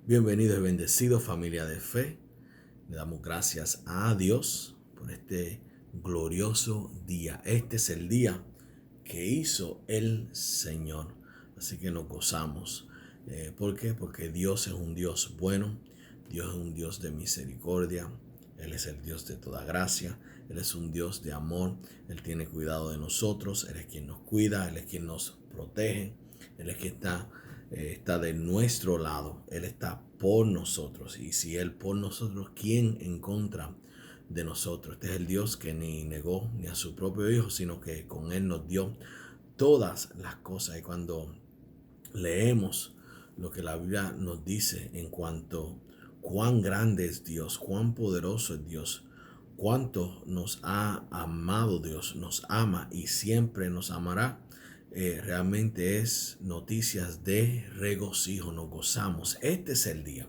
Bienvenido y bendecido, familia de fe. Le damos gracias a Dios por este glorioso día. Este es el día que hizo el Señor. Así que nos gozamos. ¿Por qué? Porque Dios es un Dios bueno. Dios es un Dios de misericordia. Él es el Dios de toda gracia. Él es un Dios de amor. Él tiene cuidado de nosotros. Él es quien nos cuida. Él es quien nos protege. Él es quien está de nuestro lado. Él está por nosotros. Y si Él por nosotros, ¿quién en contra de nosotros? Este es el Dios que ni negó ni a su propio Hijo, sino que con Él nos dio todas las cosas. Y cuando leemos lo que la Biblia nos dice en cuanto cuán grande es Dios, cuán poderoso es Dios, cuánto nos ha amado Dios, nos ama y siempre nos amará. Realmente es noticias de regocijo, nos gozamos. Este es el día,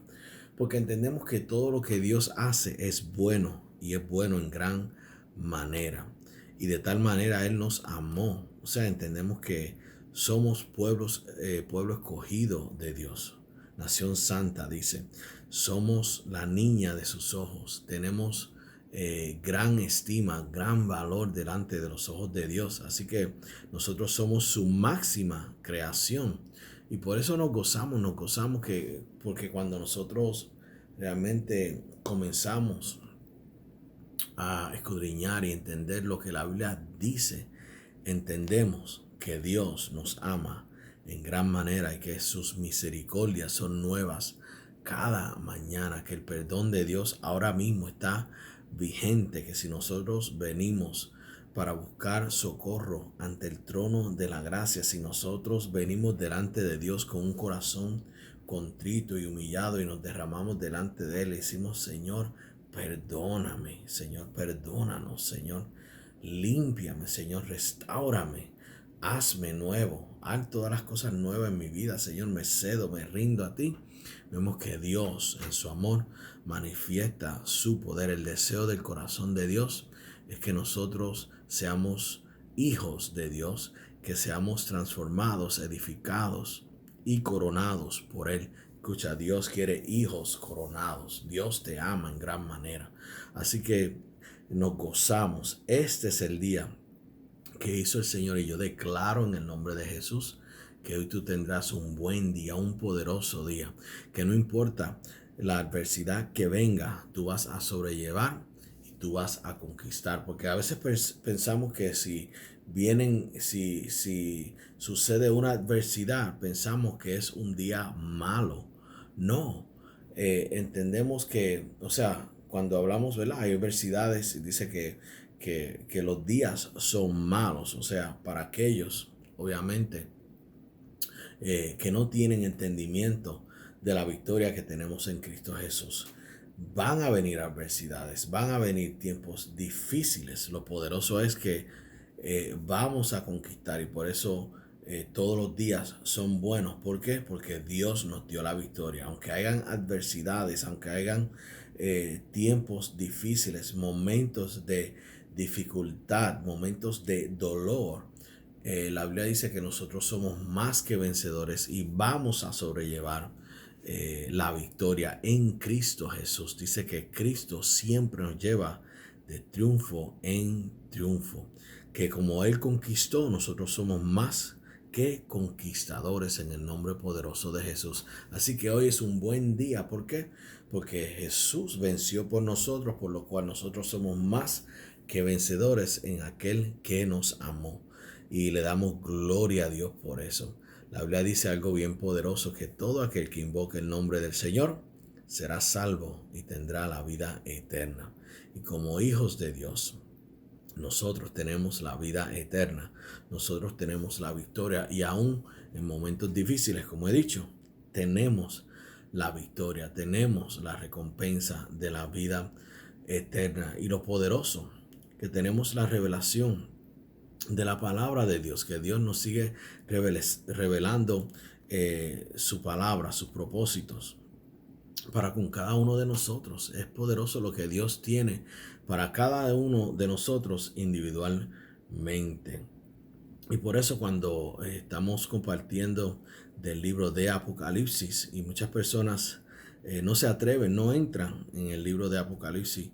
porque entendemos que todo lo que Dios hace es bueno y es bueno en gran manera. Y de tal manera Él nos amó. O sea, entendemos que somos pueblo escogido de Dios. Nación santa, dice. Somos la niña de sus ojos. Tenemos gran estima, gran valor delante de los ojos de Dios. Así que nosotros somos su máxima creación. Y por eso nos gozamos porque cuando nosotros realmente comenzamos a escudriñar y entender lo que la Biblia dice, entendemos que Dios nos ama en gran manera y que sus misericordias son nuevas cada mañana, que el perdón de Dios ahora mismo está vigente, que si nosotros venimos para buscar socorro ante el trono de la gracia, si nosotros venimos delante de Dios con un corazón contrito y humillado y nos derramamos delante de Él y decimos: Señor, perdóname, Señor, perdónanos, Señor, límpiame, Señor, restáurame, hazme nuevo, haz todas las cosas nuevas en mi vida, Señor, me cedo, me rindo a ti. Vemos que Dios en su amor manifiesta su poder. El deseo del corazón de Dios es que nosotros seamos hijos de Dios, que seamos transformados, edificados y coronados por Él. Escucha, Dios quiere hijos coronados. Dios te ama en gran manera. Así que nos gozamos. Este es el día que hizo el Señor y yo declaro en el nombre de Jesús que hoy tú tendrás un buen día, un poderoso día, que no importa la adversidad que venga, tú vas a sobrellevar y tú vas a conquistar, porque a veces pensamos que si sucede una adversidad, pensamos que es un día malo. No, entendemos que, o sea, cuando hablamos, ¿verdad? Hay adversidades, dice que los días son malos, o sea, para aquellos, obviamente, que no tienen entendimiento de la victoria que tenemos en Cristo Jesús. Van a venir adversidades, van a venir tiempos difíciles. Lo poderoso es que vamos a conquistar y por eso todos los días son buenos. ¿Por qué? Porque Dios nos dio la victoria. Aunque hayan adversidades, aunque hayan tiempos difíciles, momentos de dificultad, momentos de dolor, la Biblia dice que nosotros somos más que vencedores y vamos a sobrellevar la victoria en Cristo Jesús. Dice que Cristo siempre nos lleva de triunfo en triunfo. Que como Él conquistó, nosotros somos más que conquistadores en el nombre poderoso de Jesús. Así que hoy es un buen día. ¿Por qué? Porque Jesús venció por nosotros, por lo cual nosotros somos más que vencedores en aquel que nos amó. Y le damos gloria a Dios por eso. La Biblia dice algo bien poderoso, que todo aquel que invoque el nombre del Señor será salvo y tendrá la vida eterna. Y como hijos de Dios, nosotros tenemos la vida eterna, nosotros tenemos la victoria y aún en momentos difíciles, como he dicho, tenemos la victoria, tenemos la recompensa de la vida eterna. Y lo poderoso, que tenemos la revelación de la palabra de Dios, que Dios nos sigue revelando su palabra, sus propósitos para con cada uno de nosotros. Es poderoso lo que Dios tiene para cada uno de nosotros individualmente. Y por eso cuando estamos compartiendo del libro de Apocalipsis y muchas personas no se atreven, no entran en el libro de Apocalipsis,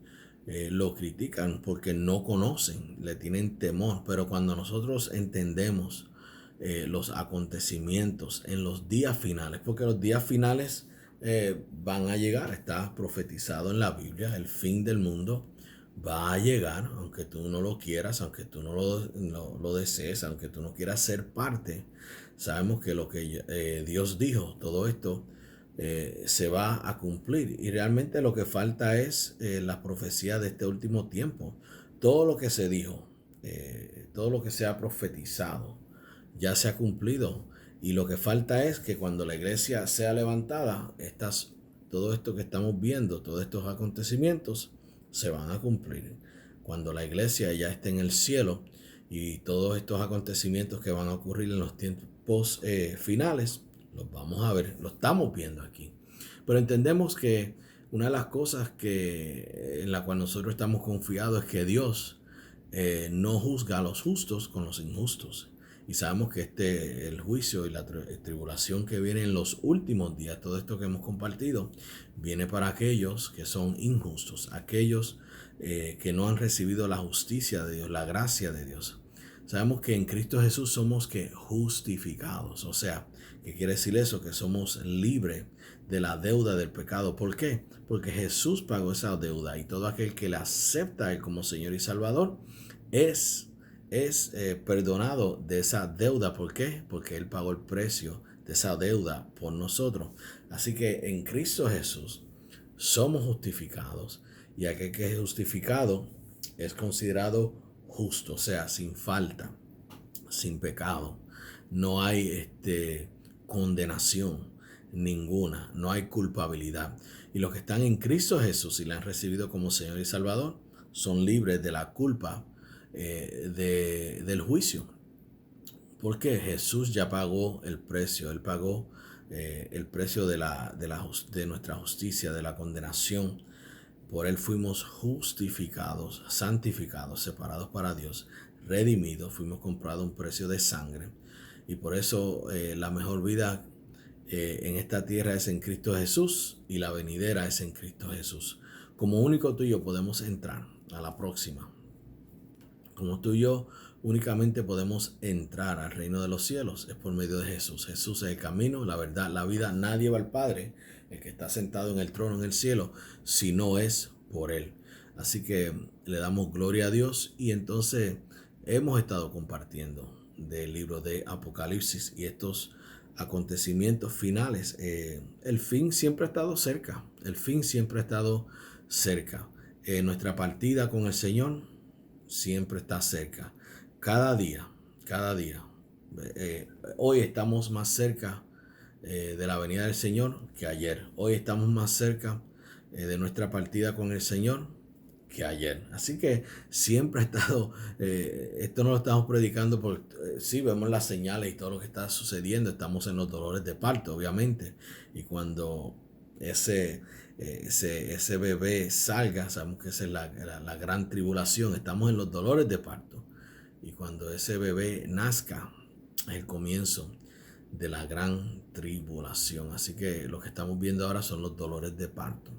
lo critican porque no conocen, le tienen temor. Pero cuando nosotros entendemos los acontecimientos en los días finales, porque los días finales van a llegar, está profetizado en la Biblia, el fin del mundo va a llegar, aunque tú no lo quieras, aunque tú no lo desees, aunque tú no quieras ser parte. Sabemos que lo que Dios dijo, todo esto se va a cumplir. Y realmente lo que falta es la profecía de este último tiempo. Todo lo que se dijo, todo lo que se ha profetizado, ya se ha cumplido. Y lo que falta es que cuando la iglesia sea levantada, todo esto que estamos viendo, todos estos acontecimientos, se van a cumplir. Cuando la iglesia ya esté en el cielo y todos estos acontecimientos que van a ocurrir en los tiempos finales, los vamos a ver, lo estamos viendo aquí. Pero entendemos que una de las cosas en la cual nosotros estamos confiados es que Dios no juzga a los justos con los injustos. Y sabemos que el juicio y la tribulación que viene en los últimos días, todo esto que hemos compartido, viene para aquellos que son injustos, aquellos que no han recibido la justicia de Dios, la gracia de Dios. Sabemos que en Cristo Jesús somos justificados. O sea, ¿qué quiere decir eso? Que somos libres de la deuda del pecado. ¿Por qué? Porque Jesús pagó esa deuda y todo aquel que le acepta a Él como Señor y Salvador es perdonado de esa deuda. ¿Por qué? Porque Él pagó el precio de esa deuda por nosotros. Así que en Cristo Jesús somos justificados y aquel que es justificado es considerado justo, o sea, sin falta, sin pecado. No hay condenación ninguna, no hay culpabilidad. Y los que están en Cristo Jesús y le han recibido como Señor y Salvador son libres de la culpa del juicio. Porque Jesús ya pagó el precio, Él pagó el precio de nuestra justicia, de la condenación. Por Él fuimos justificados, santificados, separados para Dios, redimidos, fuimos comprados a un precio de sangre. Y por eso la mejor vida en esta tierra es en Cristo Jesús y la venidera es en Cristo Jesús. Como único tú y yo podemos entrar a la próxima. Como tú y yo únicamente podemos entrar al reino de los cielos es por medio de Jesús. Jesús es el camino, la verdad, la vida. Nadie va al Padre, el que está sentado en el trono en el cielo, si no es por Él. Así que le damos gloria a Dios y entonces hemos estado compartiendo del libro de Apocalipsis y estos acontecimientos finales. El fin siempre ha estado cerca. El fin siempre ha estado cerca. Nuestra partida con el Señor siempre está cerca. Cada día, cada día. Hoy estamos más cerca de la venida del Señor que ayer. Hoy estamos más cerca de nuestra partida con el Señor que ayer. Así que siempre ha estado, esto no lo estamos predicando porque sí vemos las señales y todo lo que está sucediendo. Estamos en los dolores de parto, obviamente. Y cuando ese bebé salga, sabemos que esa es la gran tribulación. Estamos en los dolores de parto. Y cuando ese bebé nazca, es el comienzo de la gran tribulación. Así que lo que estamos viendo ahora son los dolores de parto.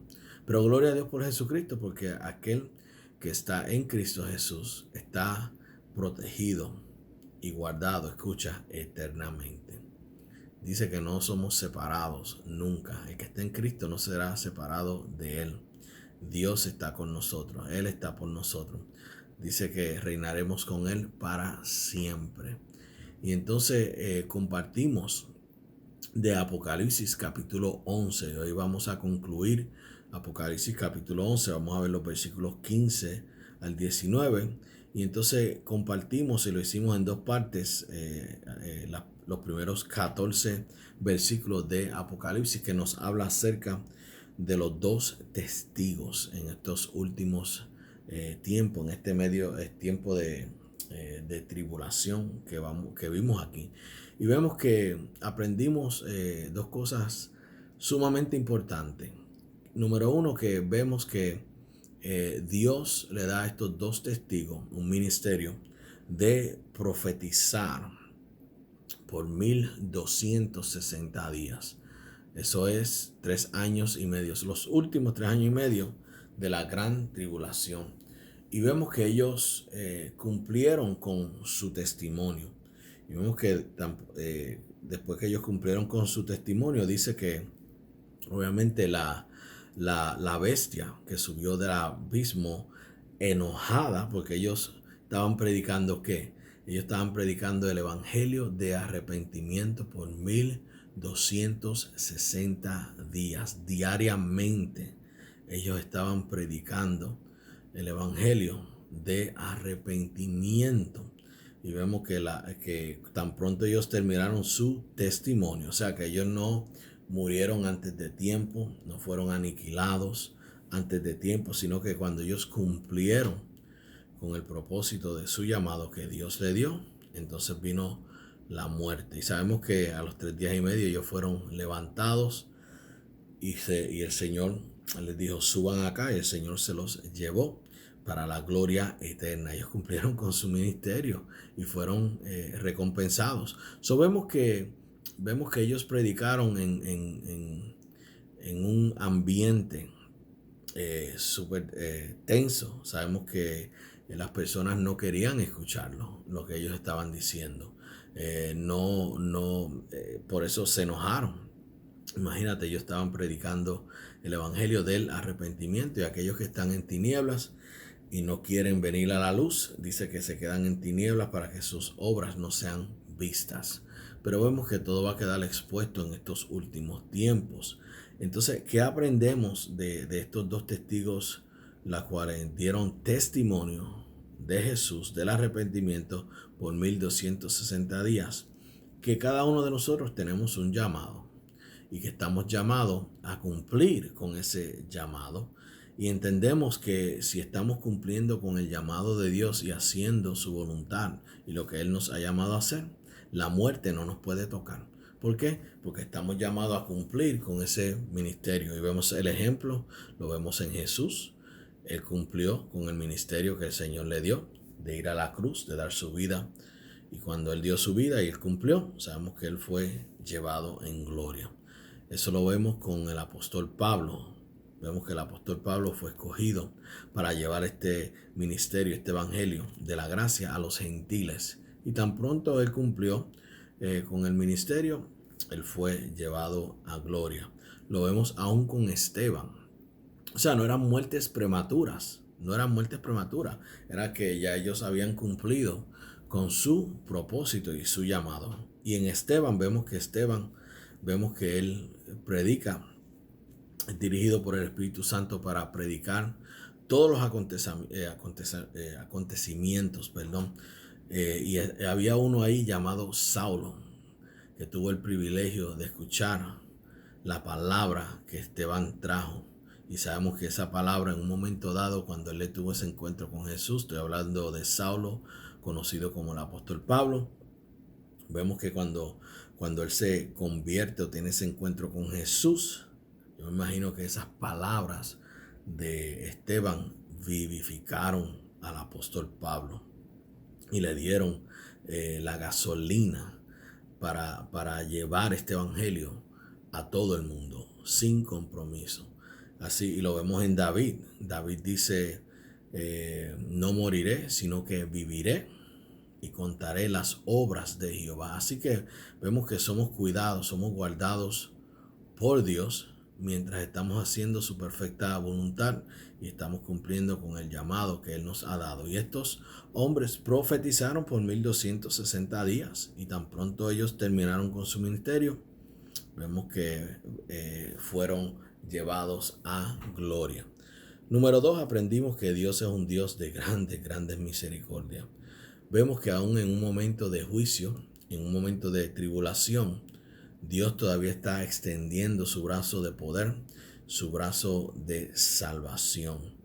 Pero gloria a Dios por Jesucristo, porque aquel que está en Cristo Jesús está protegido y guardado, escucha, eternamente. Dice que no somos separados nunca. El que está en Cristo no será separado de Él. Dios está con nosotros. Él está por nosotros. Dice que reinaremos con Él para siempre. Y entonces compartimos de Apocalipsis capítulo 11. Hoy vamos a concluir Apocalipsis capítulo 11. Vamos a ver los versículos 15 al 19. Y entonces compartimos y lo hicimos en dos partes. Los primeros 14 versículos de Apocalipsis que nos habla acerca de los dos testigos en estos últimos tiempos, en este medio tiempo de tribulación que vimos aquí. Y vemos que aprendimos dos cosas sumamente importantes. Número uno, que vemos que Dios le da a estos dos testigos un ministerio de profetizar por 1260 días. Eso es 3 años y medio, los últimos 3 años y medio de la gran tribulación. Y vemos que ellos cumplieron con su testimonio. Y vemos que después que ellos cumplieron con su testimonio, dice que obviamente la bestia que subió del abismo enojada, porque ellos estaban predicando ¿qué? Ellos estaban predicando el evangelio de arrepentimiento por 1260 días. Diariamente ellos estaban predicando el evangelio de arrepentimiento. Y vemos que tan pronto ellos terminaron su testimonio, o sea que ellos no murieron antes de tiempo, no fueron aniquilados antes de tiempo, sino que cuando ellos cumplieron con el propósito de su llamado que Dios le dio, entonces vino la muerte. Y sabemos que a los 3 días y medio ellos fueron levantados y el Señor les dijo, suban acá, y el Señor se los llevó para la gloria eterna. Ellos cumplieron con su ministerio y fueron recompensados. Vemos que ellos predicaron en un ambiente súper tenso. Sabemos que las personas no querían escucharlo, lo que ellos estaban diciendo. Por eso se enojaron. Imagínate, ellos estaban predicando el evangelio del arrepentimiento y aquellos que están en tinieblas y no quieren venir a la luz, dice que se quedan en tinieblas para que sus obras no sean vistas. Pero vemos que todo va a quedar expuesto en estos últimos tiempos. Entonces, ¿qué aprendemos de estos dos testigos, los cuales dieron testimonio de Jesús, del arrepentimiento por 1260 días? Que cada uno de nosotros tenemos un llamado y que estamos llamados a cumplir con ese llamado. Y entendemos que si estamos cumpliendo con el llamado de Dios y haciendo su voluntad y lo que Él nos ha llamado a hacer, la muerte no nos puede tocar. ¿Por qué? Porque estamos llamados a cumplir con ese ministerio. Y vemos el ejemplo, lo vemos en Jesús. Él cumplió con el ministerio que el Señor le dio, de ir a la cruz, de dar su vida. Y cuando Él dio su vida y Él cumplió, sabemos que Él fue llevado en gloria. Eso lo vemos con el apóstol Pablo. Vemos que el apóstol Pablo fue escogido para llevar este ministerio, este evangelio de la gracia a los gentiles. Y tan pronto él cumplió con el ministerio, él fue llevado a gloria. Lo vemos aún con Esteban. O sea, no eran muertes prematuras, era que ya ellos habían cumplido con su propósito y su llamado. Y en Esteban vemos que él predica, dirigido por el Espíritu Santo para predicar todos los acontecimientos. Y había uno ahí llamado Saulo, que tuvo el privilegio de escuchar la palabra que Esteban trajo. Y sabemos que esa palabra en un momento dado, cuando él tuvo ese encuentro con Jesús, estoy hablando de Saulo, conocido como el apóstol Pablo, vemos que cuando él se convierte o tiene ese encuentro con Jesús, yo me imagino que esas palabras de Esteban vivificaron al apóstol Pablo y le dieron la gasolina para llevar este evangelio a todo el mundo sin compromiso. Así, y lo vemos en David. David dice, no moriré, sino que viviré y contaré las obras de Jehová. Así que vemos que somos cuidados, somos guardados por Dios mientras estamos haciendo su perfecta voluntad y estamos cumpliendo con el llamado que Él nos ha dado. Y estos hombres profetizaron por 1260 días y tan pronto ellos terminaron con su ministerio, vemos que fueron llevados a gloria. Número 2, aprendimos que Dios es un Dios de grandes misericordias. Vemos que aún en un momento de juicio, en un momento de tribulación, Dios todavía está extendiendo su brazo de poder, su brazo de salvación.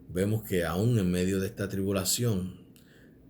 Vemos que aún en medio de esta tribulación,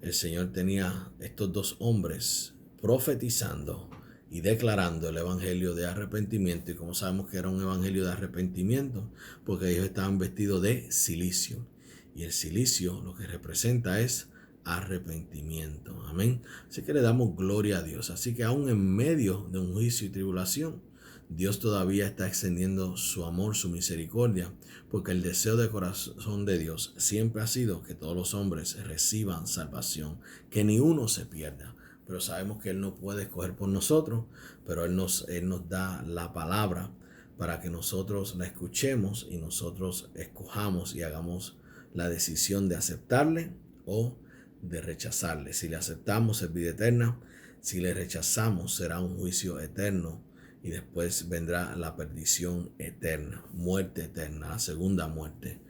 el Señor tenía estos dos hombres profetizando y declarando el evangelio de arrepentimiento. Y como sabemos que era un evangelio de arrepentimiento, porque ellos estaban vestidos de cilicio. Y el cilicio lo que representa es arrepentimiento. Amén. Así que le damos gloria a Dios. Así que aún en medio de un juicio y tribulación, Dios todavía está extendiendo su amor, su misericordia, porque el deseo de corazón de Dios siempre ha sido que todos los hombres reciban salvación, que ni uno se pierda. Pero sabemos que Él no puede escoger por nosotros, pero Él nos da la palabra para que nosotros la escuchemos y nosotros escojamos y hagamos la decisión de aceptarle o de rechazarle. Si le aceptamos es vida eterna, si le rechazamos será un juicio eterno y después vendrá la perdición eterna, muerte eterna, la segunda muerte.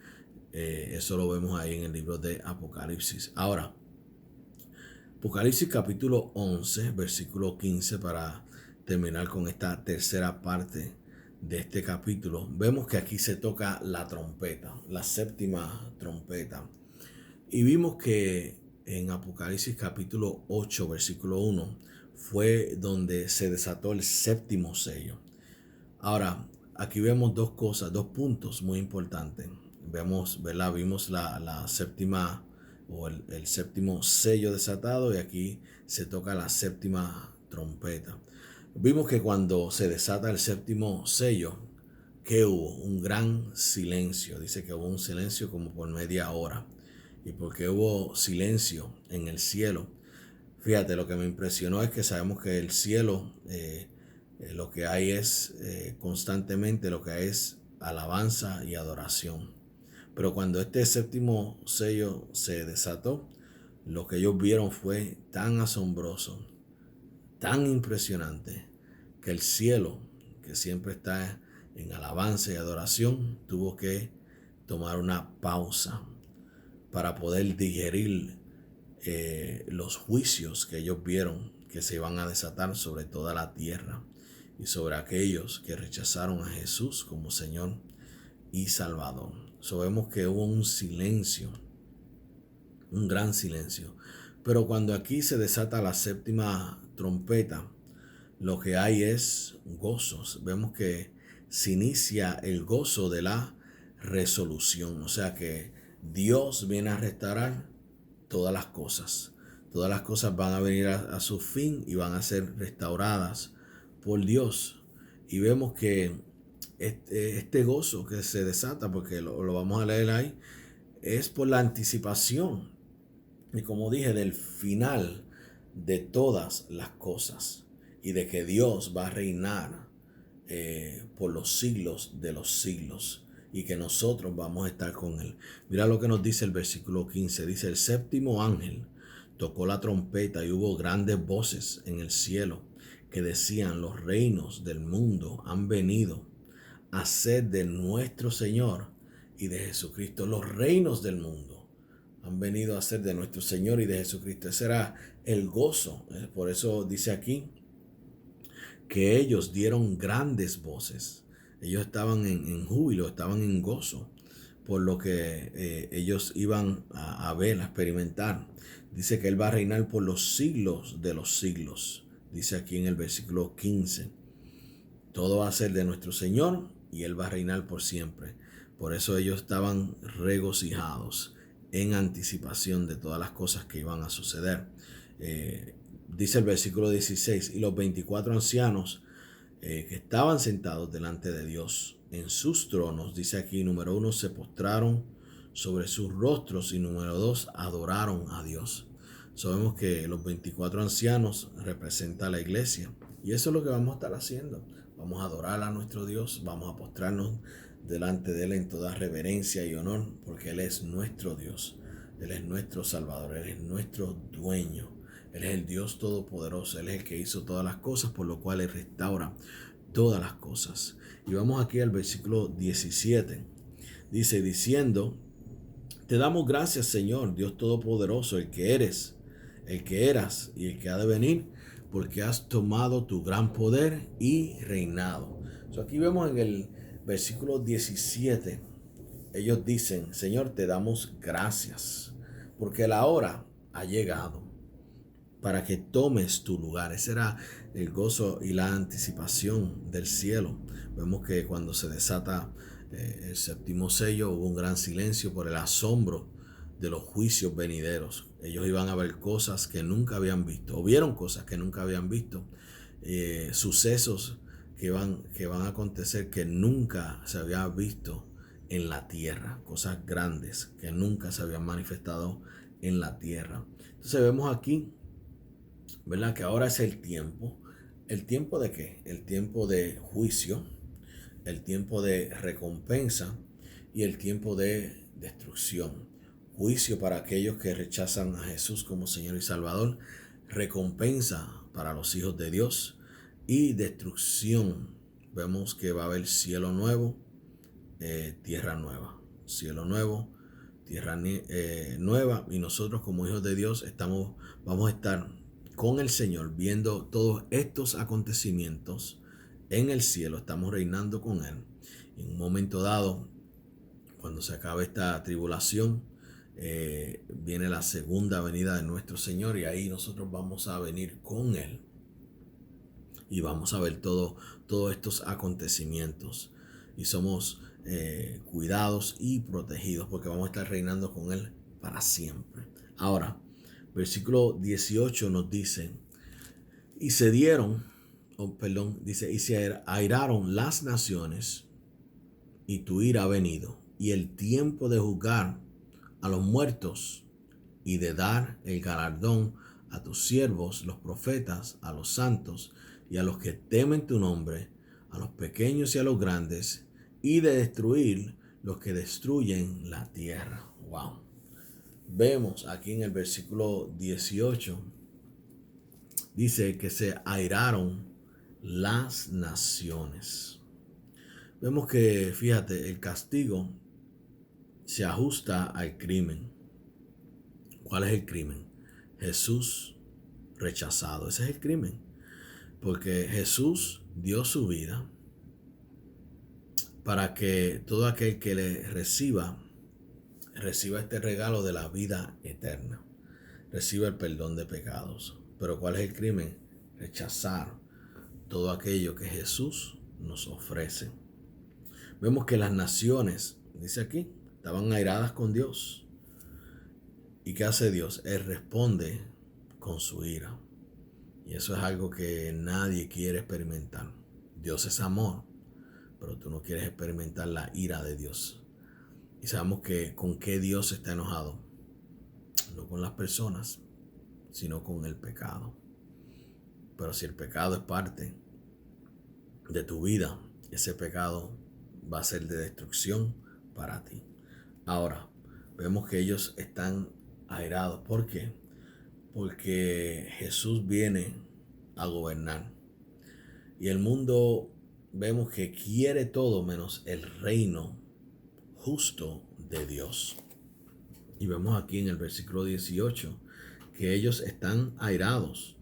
Eso lo vemos ahí en el libro de Apocalipsis. Ahora, Apocalipsis capítulo 11, versículo 15, para terminar con esta tercera parte de este capítulo. Vemos que aquí se toca la trompeta, la séptima trompeta. Y vimos que en Apocalipsis capítulo 8, versículo 1, fue donde se desató el séptimo sello. Ahora, aquí vemos dos cosas, dos puntos muy importantes. Vemos, ¿verdad? Vimos la séptima o el séptimo sello desatado y aquí se toca la séptima trompeta. Vimos que cuando se desata el séptimo sello, ¿qué hubo? Un gran silencio. Dice que hubo un silencio como por media hora. ¿Y porque hubo silencio en el cielo? Fíjate, lo que me impresionó es que sabemos que el cielo, lo que hay es constantemente, lo que hay es alabanza y adoración. Pero cuando este séptimo sello se desató, lo que ellos vieron fue tan asombroso, tan impresionante, que el cielo, que siempre está en alabanza y adoración, tuvo que tomar una pausa para poder digerir los juicios que ellos vieron que se iban a desatar sobre toda la tierra y sobre aquellos que rechazaron a Jesús como Señor y Salvador. Sabemos que hubo un silencio, un gran silencio. Pero cuando aquí se desata la séptima trompeta, lo que hay es gozos. Vemos que se inicia el gozo de la resolución. O sea que Dios viene a restaurar todas las cosas. Todas las cosas van a venir a su fin y van a ser restauradas por Dios. Y vemos que este gozo que se desata, porque lo vamos a leer ahí, es por la anticipación. Y como dije, del final de todas las cosas. Y de que Dios va a reinar por los siglos de los siglos. Y que nosotros vamos a estar con Él. Mira lo que nos dice el versículo 15. Dice, el séptimo ángel tocó la trompeta y hubo grandes voces en el cielo que decían, los reinos del mundo han venido a ser de nuestro Señor y de Jesucristo. Los reinos del mundo han venido a ser de nuestro Señor y de Jesucristo. Ese era el gozo. Por eso dice aquí que ellos dieron grandes voces. Ellos estaban en júbilo, estaban en gozo por lo que ellos iban a ver, a experimentar. Dice que Él va a reinar por los siglos de los siglos. Dice aquí en el versículo 15. Todo va a ser de nuestro Señor y Él va a reinar por siempre. Por eso ellos estaban regocijados en anticipación de todas las cosas que iban a suceder. Dice el versículo 16, y los 24 ancianos que estaban sentados delante de Dios en sus tronos, dice aquí, número 1, se postraron sobre sus rostros y número 2, adoraron a Dios. Sabemos que los 24 ancianos representan a la iglesia y eso es lo que vamos a estar haciendo. Vamos a adorar a nuestro Dios, vamos a postrarnos delante de Él en toda reverencia y honor, porque Él es nuestro Dios, Él es nuestro Salvador, Él es nuestro dueño, Él es el Dios todopoderoso, Él es el que hizo todas las cosas, por lo cual Él restaura todas las cosas. Y vamos aquí al versículo 17, dice, diciendo, te damos gracias, Señor, Dios todopoderoso, el que eres, el que eras y el que ha de venir, porque has tomado tu gran poder y reinado. Aquí vemos en el versículo 17, ellos dicen, Señor, te damos gracias, porque la hora ha llegado para que tomes tu lugar. Ese era el gozo y la anticipación del cielo. Vemos que cuando se desata el séptimo sello hubo un gran silencio por el asombro de los juicios venideros. Ellos iban a ver cosas que nunca habían visto, o vieron cosas que nunca habían visto, sucesos que van a acontecer que nunca se había visto en la tierra, cosas grandes que nunca se habían manifestado en la tierra. Entonces vemos aquí, ¿verdad? Que ahora es ¿el tiempo de qué? El tiempo de juicio, el tiempo de recompensa y el tiempo de destrucción. Juicio para aquellos que rechazan a Jesús como Señor y Salvador, recompensa para los hijos de Dios y destrucción. Vemos que va a haber cielo nuevo, tierra nueva, cielo nuevo, tierra nueva, y nosotros como hijos de Dios vamos a estar con el Señor viendo todos estos acontecimientos en el cielo. Estamos reinando con Él. En un momento dado, cuando se acabe esta tribulación, viene la segunda venida de nuestro Señor, y ahí nosotros vamos a venir con Él y vamos a ver todos estos acontecimientos, y somos cuidados y protegidos porque vamos a estar reinando con Él para siempre. Ahora, versículo 18 nos dice: y se dieron, dice, y se airaron las naciones, y tu ira ha venido, y el tiempo de juzgar a los muertos y de dar el galardón a tus siervos, los profetas, a los santos y a los que temen tu nombre, a los pequeños y a los grandes, y de destruir los que destruyen la tierra. Wow. Vemos aquí en el versículo 18, dice que se airaron las naciones. Vemos que, fíjate, el castigo se ajusta al crimen. ¿Cuál es el crimen? Jesús rechazado. Ese es el crimen. Porque Jesús dio su vida para que todo aquel que le reciba este regalo de la vida eterna. Reciba el perdón de pecados. Pero ¿cuál es el crimen? Rechazar todo aquello que Jesús nos ofrece. Vemos que las naciones, dice aquí, estaban airadas con Dios. ¿Y qué hace Dios? Él responde con su ira. Y eso es algo que nadie quiere experimentar. Dios es amor, pero tú no quieres experimentar la ira de Dios. Y sabemos que con qué Dios está enojado. No con las personas, sino con el pecado. Pero si el pecado es parte de tu vida, ese pecado va a ser de destrucción para ti. Ahora, vemos que ellos están airados. ¿Por qué? Porque Jesús viene a gobernar. Y el mundo, vemos que quiere todo menos el reino justo de Dios. Y vemos aquí en el versículo 18 que ellos están airados.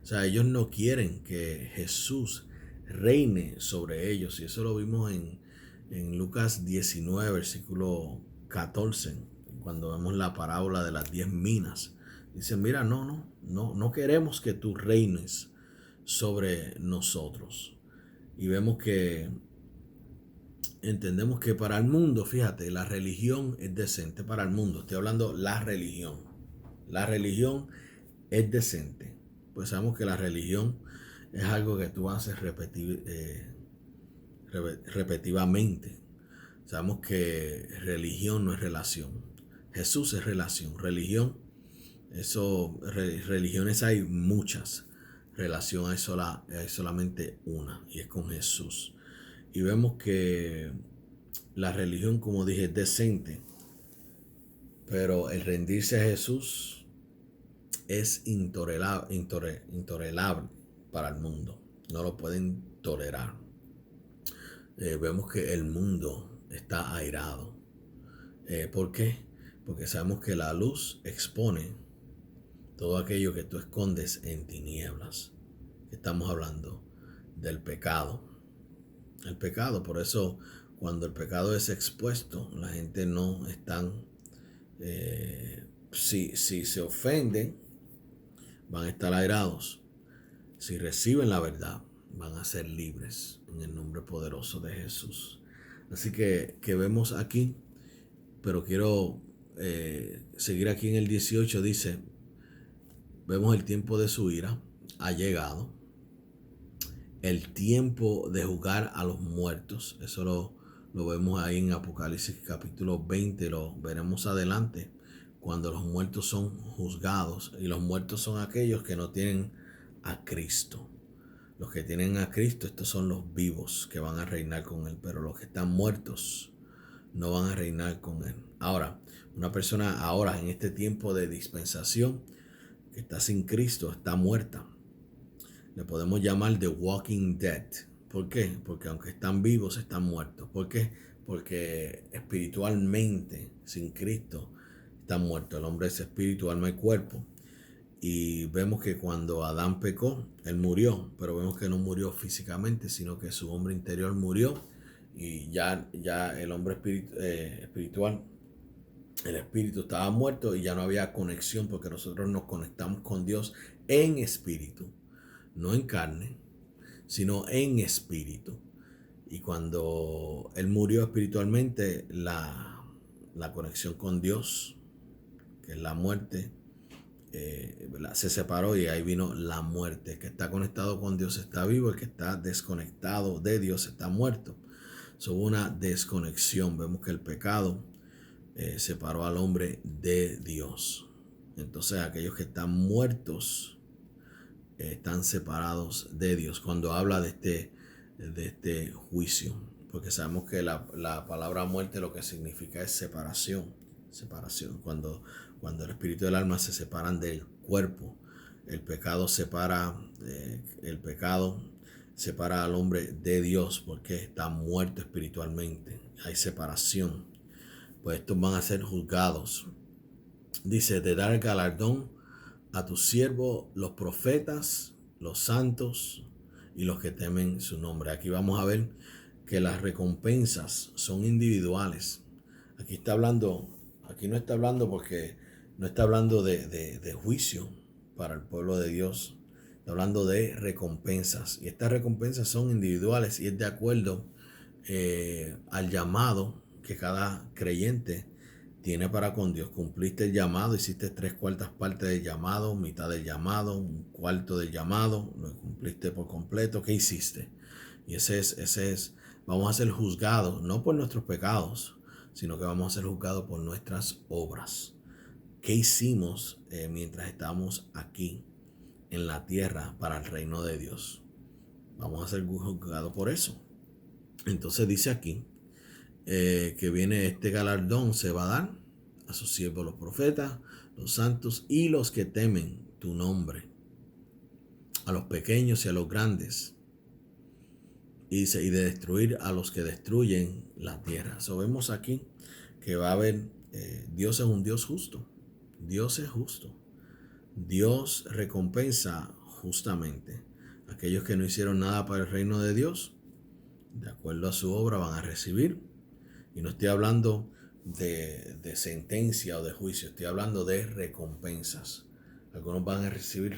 O sea, ellos no quieren que Jesús reine sobre ellos. Y eso lo vimos en Lucas 19, versículo 14, cuando vemos la parábola de las 10 minas. Dicen, mira, no queremos que tú reines sobre nosotros. Y vemos que entendemos que para el mundo, fíjate, la religión es decente para el mundo. Estoy hablando la religión. La religión es decente. Pues sabemos que la religión es algo que tú haces repetitivamente. Sabemos que religión no es relación. Jesús es relación. Religiones hay muchas. Relación hay solamente una, y es con Jesús. Y vemos que la religión, como dije, es decente, pero el rendirse a Jesús es intolerable para el mundo. No lo pueden tolerar. Vemos que el mundo está airado. ¿Por qué? Porque sabemos que la luz expone todo aquello que tú escondes en tinieblas. Estamos hablando del pecado. El pecado, por eso cuando el pecado es expuesto, la gente no están, si se ofenden, van a estar airados. Si reciben la verdad, van a ser libres en el nombre poderoso de Jesús. Así que vemos aquí, pero quiero seguir aquí en el 18, dice, vemos el tiempo de su ira ha llegado, el tiempo de juzgar a los muertos. Eso lo vemos ahí en Apocalipsis capítulo 20, lo veremos adelante, cuando los muertos son juzgados. Y los muertos son aquellos que no tienen a Cristo. Los que tienen a Cristo, estos son los vivos que van a reinar con Él, pero los que están muertos no van a reinar con Él. Ahora, una persona ahora en este tiempo de dispensación que está sin Cristo está muerta. Le podemos llamar The Walking Dead. ¿Por qué? Porque aunque están vivos, están muertos. ¿Por qué? Porque espiritualmente, sin Cristo, están muertos. El hombre es espíritu, alma y cuerpo. Y vemos que cuando Adán pecó, él murió, pero vemos que no murió físicamente, sino que su hombre interior murió y ya el hombre espiritual, el espíritu estaba muerto y ya no había conexión, porque nosotros nos conectamos con Dios en espíritu, no en carne, sino en espíritu. Y cuando él murió espiritualmente, la conexión con Dios, que es la muerte, se separó y ahí vino la muerte. El que está conectado con Dios está vivo, el que está desconectado de Dios está muerto. Hubo una desconexión. Vemos que el pecado separó al hombre de Dios. Entonces aquellos que están muertos están separados de Dios cuando habla de este juicio, porque sabemos que la palabra muerte lo que significa es separación. Cuando el espíritu y el alma se separan del cuerpo, el pecado separa al hombre de Dios, porque está muerto espiritualmente. Hay separación. Pues estos van a ser juzgados. Dice, de dar el galardón a tus siervos, los profetas, los santos y los que temen su nombre. Aquí vamos a ver que las recompensas son individuales. Aquí no está hablando porque no está hablando de juicio para el pueblo de Dios. Está hablando de recompensas. Y estas recompensas son individuales y es de acuerdo al llamado que cada creyente tiene para con Dios. Cumpliste el llamado, hiciste 3/4 partes del llamado, mitad del llamado, 1/4 del llamado, lo cumpliste por completo. ¿Qué hiciste? Y ese es, vamos a ser juzgados, no por nuestros pecados, sino que vamos a ser juzgados por nuestras obras. ¿Qué hicimos mientras estamos aquí en la tierra para el reino de Dios? Vamos a ser juzgados por eso. Entonces dice aquí que viene este galardón, se va a dar a sus siervos los profetas, los santos y los que temen tu nombre, a los pequeños y a los grandes, y de destruir a los que destruyen la tierra. Vemos aquí que va a haber, Dios es un Dios justo. Dios es justo. Dios recompensa justamente a aquellos que no hicieron nada para el reino de Dios. De acuerdo a su obra van a recibir. Y no estoy hablando de sentencia o de juicio, estoy hablando de recompensas. Algunos van a recibir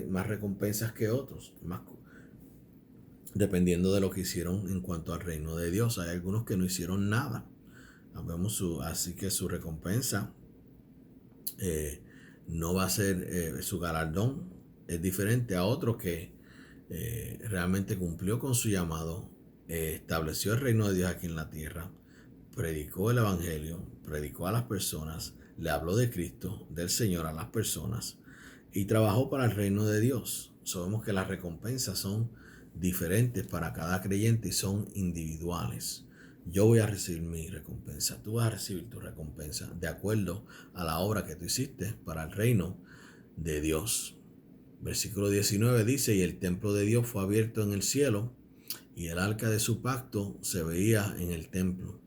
más recompensas que otros, dependiendo de lo que hicieron en cuanto al reino de Dios. Hay algunos que no hicieron nada. Así que su recompensa no va a ser, su galardón es diferente a otro que realmente cumplió con su llamado, estableció el reino de Dios aquí en la tierra, predicó el evangelio, predicó a las personas, le habló de Cristo, del Señor a las personas y trabajó para el reino de Dios. Sabemos que las recompensas son diferentes para cada creyente y son individuales. Yo voy a recibir mi recompensa, tú vas a recibir tu recompensa de acuerdo a la obra que tú hiciste para el reino de Dios. Versículo 19 dice, y el templo de Dios fue abierto en el cielo y el arca de su pacto se veía en el templo.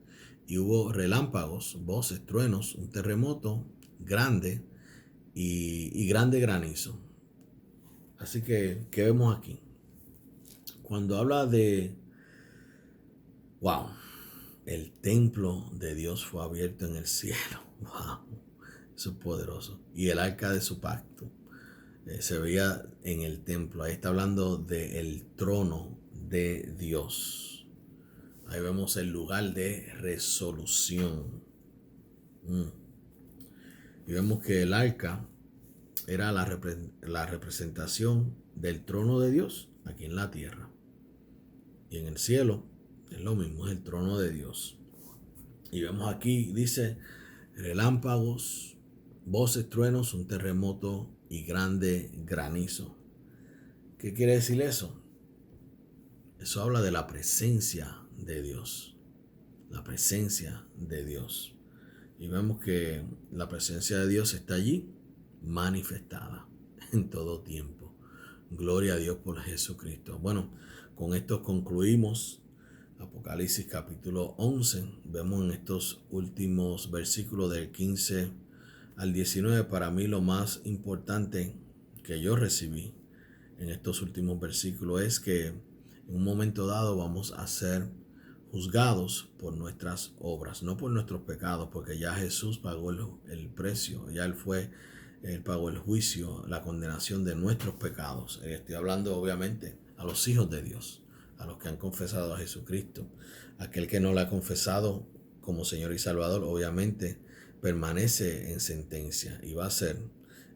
Y hubo relámpagos, voces, truenos, un terremoto grande y grande granizo. Así que, ¿qué vemos aquí? Cuando habla de, wow, el templo de Dios fue abierto en el cielo. Wow, eso es poderoso. Y el arca de su pacto se veía en el templo. Ahí está hablando del trono de Dios. Ahí vemos el lugar de resolución. Y vemos que el arca era la representación del trono de Dios aquí en la tierra. Y en el cielo es lo mismo, es el trono de Dios. Y vemos aquí, dice, relámpagos, voces, truenos, un terremoto y grande granizo. ¿Qué quiere decir eso? Eso habla de la presencia de Dios. La presencia de Dios. Y vemos que la presencia de Dios está allí manifestada en todo tiempo. Gloria a Dios por Jesucristo. Bueno, con esto concluimos Apocalipsis capítulo 11. Vemos en estos últimos versículos del 15 al 19, para mí lo más importante que yo recibí en estos últimos versículos es que en un momento dado vamos a ser juzgados por nuestras obras, no por nuestros pecados, porque ya Jesús pagó el precio, ya Él pagó el juicio, la condenación de nuestros pecados. Estoy hablando obviamente a los hijos de Dios, a los que han confesado a Jesucristo. Aquel que no lo ha confesado como Señor y Salvador, obviamente permanece en sentencia y va a ser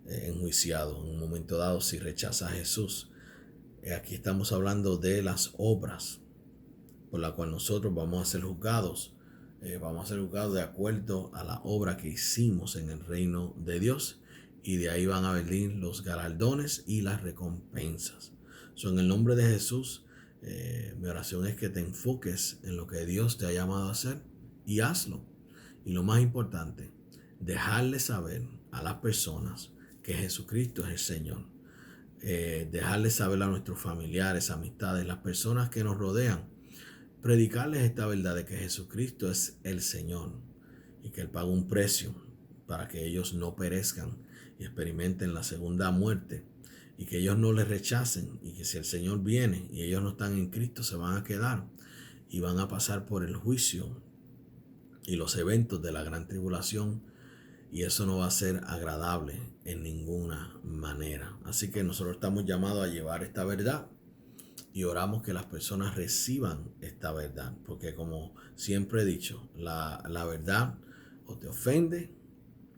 enjuiciado en un momento dado si rechaza a Jesús. Aquí estamos hablando de las obras por la cual nosotros vamos a ser juzgados. Vamos a ser juzgados de acuerdo a la obra que hicimos en el reino de Dios, y de ahí van a venir los galardones y las recompensas. En el nombre de Jesús, mi oración es que te enfoques en lo que Dios te ha llamado a hacer y hazlo. Y lo más importante, dejarle saber a las personas que Jesucristo es el Señor. Dejarle saber a nuestros familiares, amistades, las personas que nos rodean, predicarles esta verdad de que Jesucristo es el Señor y que Él pagó un precio para que ellos no perezcan y experimenten la segunda muerte, y que ellos no le rechacen, y que si el Señor viene y ellos no están en Cristo, se van a quedar y van a pasar por el juicio y los eventos de la gran tribulación, y eso no va a ser agradable en ninguna manera. Así que nosotros estamos llamados a llevar esta verdad y oramos que las personas reciban esta verdad, porque como siempre he dicho, la verdad o te ofende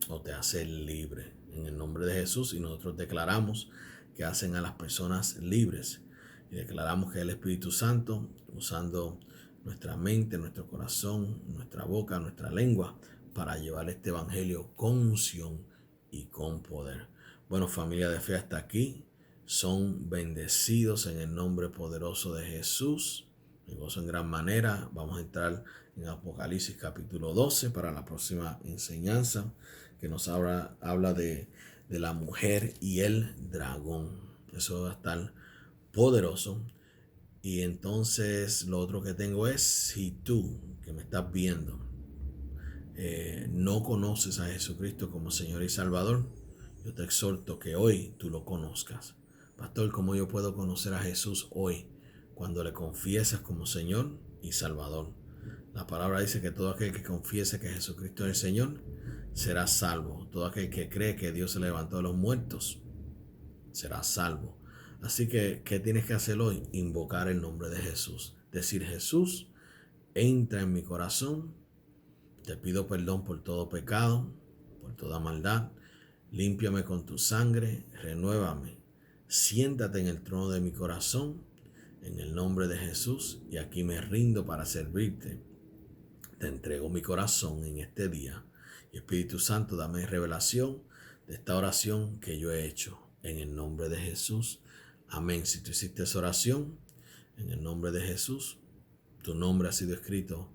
o te hace libre en el nombre de Jesús. Y nosotros declaramos que hacen a las personas libres, y declaramos que el Espíritu Santo, usando nuestra mente, nuestro corazón, nuestra boca, nuestra lengua, para llevar este evangelio con unción y con poder. Bueno, familia de fe, hasta aquí. Son bendecidos en el nombre poderoso de Jesús. Me gozo en gran manera. Vamos a entrar en Apocalipsis capítulo 12 para la próxima enseñanza, que nos habla de la mujer y el dragón. Eso va a estar poderoso. Y entonces lo otro que tengo es, si tú que me estás viendo no conoces a Jesucristo como Señor y Salvador, yo te exhorto que hoy tú lo conozcas. Pastor, ¿cómo yo puedo conocer a Jesús hoy? Cuando le confiesas como Señor y Salvador. La palabra dice que todo aquel que confiese que Jesucristo es el Señor será salvo. Todo aquel que cree que Dios se levantó de los muertos será salvo. Así que, ¿qué tienes que hacer hoy? Invocar el nombre de Jesús. Decir: Jesús, entra en mi corazón. Te pido perdón por todo pecado, por toda maldad. Límpiame con tu sangre, renuévame. Siéntate en el trono de mi corazón, en el nombre de Jesús, y aquí me rindo para servirte. Te entrego mi corazón en este día. Y Espíritu Santo, dame revelación de esta oración que yo he hecho, en el nombre de Jesús. Amén. Si tú hiciste esa oración, en el nombre de Jesús, tu nombre ha sido escrito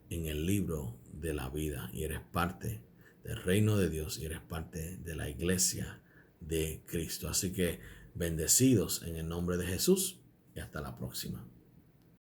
en el libro de la vida y eres parte del reino de Dios y eres parte de la iglesia de Cristo. Así que bendecidos en el nombre de Jesús y hasta la próxima.